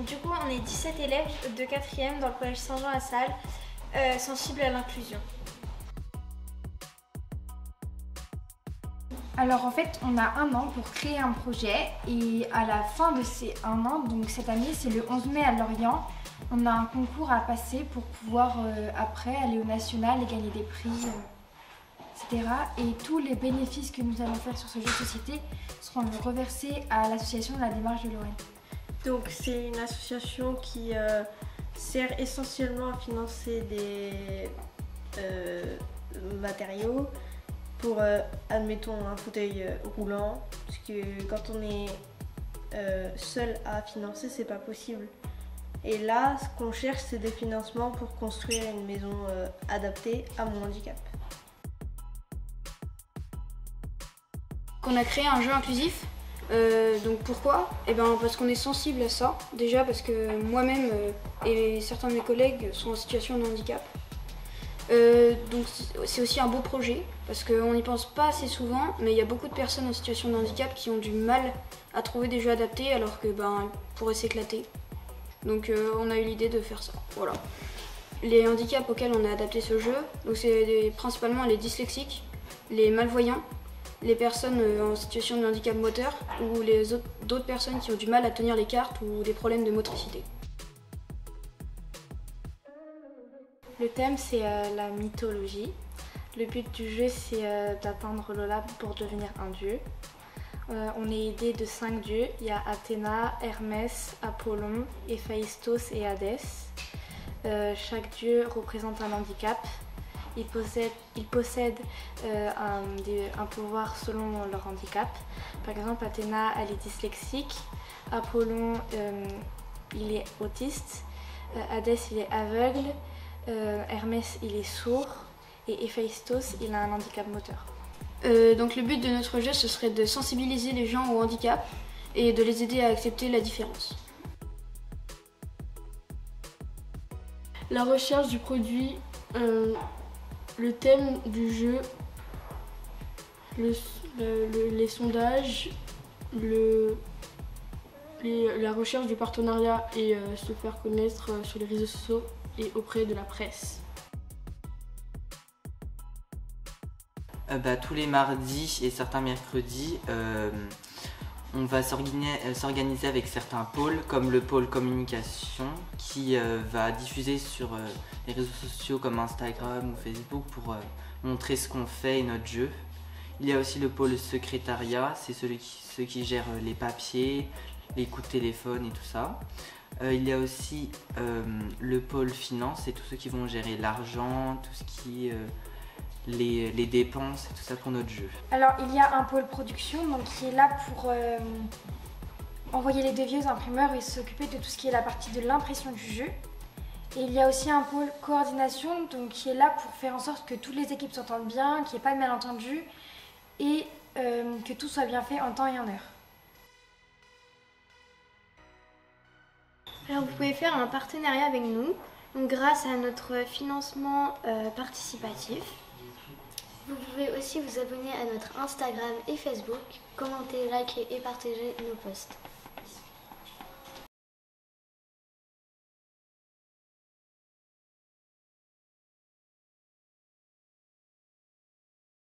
Du coup, on est 17 élèves de 4e dans le collège Saint-Jean-la-Salle, sensibles à l'inclusion. Alors en fait, on a un an pour créer un projet et à la fin de ces un an, donc cette année, c'est le 11 mai à Lorient, on a un concours à passer pour pouvoir après aller au national et gagner des prix, etc. Et tous les bénéfices que nous allons faire sur ce jeu de société seront reversés à l'association de la démarche de Lorraine. Donc c'est une association qui sert essentiellement à financer des matériaux pour, admettons, un fauteuil roulant, parce que quand on est seul à financer, c'est pas possible. Et là, ce qu'on cherche, c'est des financements pour construire une maison adaptée à mon handicap. On a créé un jeu inclusif. Donc pourquoi? Parce qu'on est sensible à ça. Déjà parce que moi-même et certains de mes collègues sont en situation de handicap. Donc c'est aussi un beau projet parce qu'on n'y pense pas assez souvent, mais il y a beaucoup de personnes en situation de handicap qui ont du mal à trouver des jeux adaptés alors que ils pourraient s'éclater. Donc on a eu l'idée de faire ça. Voilà. Les handicaps auxquels on a adapté ce jeu, donc c'est principalement les dyslexiques, les malvoyants, les personnes en situation de handicap moteur ou d'autres personnes qui ont du mal à tenir les cartes ou des problèmes de motricité. Le thème, c'est la mythologie. Le but du jeu, c'est d'atteindre l'Olympe pour devenir un dieu. On est aidé de 5 dieux. Il y a Athéna, Hermès, Apollon, Héphaïstos et Hadès. Chaque dieu représente un handicap. Ils possèdent un pouvoir selon leur handicap. Par exemple, Athéna, elle est dyslexique. Apollon, il est autiste. Hadès, il est aveugle. Hermès, il est sourd. Et Héphaïstos, il a un handicap moteur. Donc le but de notre jeu, ce serait de sensibiliser les gens au handicap et de les aider à accepter la différence. La recherche du produit, le thème du jeu, les sondages, la recherche du partenariat et se faire connaître sur les réseaux sociaux et auprès de la presse. Tous les mardis et certains mercredis, on va s'organiser avec certains pôles, comme le pôle communication, qui va diffuser sur les réseaux sociaux comme Instagram ou Facebook pour montrer ce qu'on fait et notre jeu. Il y a aussi le pôle secrétariat, c'est ceux qui gèrent les papiers, les coups de téléphone et tout ça. Il y a aussi le pôle finance, c'est tous ceux qui vont gérer l'argent, tout ce qui est les dépenses et tout ça pour notre jeu. Alors il y a un pôle production donc, qui est là pour envoyer les devis aux imprimeurs et s'occuper de tout ce qui est la partie de l'impression du jeu. Et il y a aussi un pôle coordination donc, qui est là pour faire en sorte que toutes les équipes s'entendent bien, qu'il n'y ait pas de malentendus et que tout soit bien fait en temps et en heure. Alors vous pouvez faire un partenariat avec nous donc, grâce à notre financement participatif. Vous pouvez aussi vous abonner à notre Instagram et Facebook, commenter, liker et partager nos posts.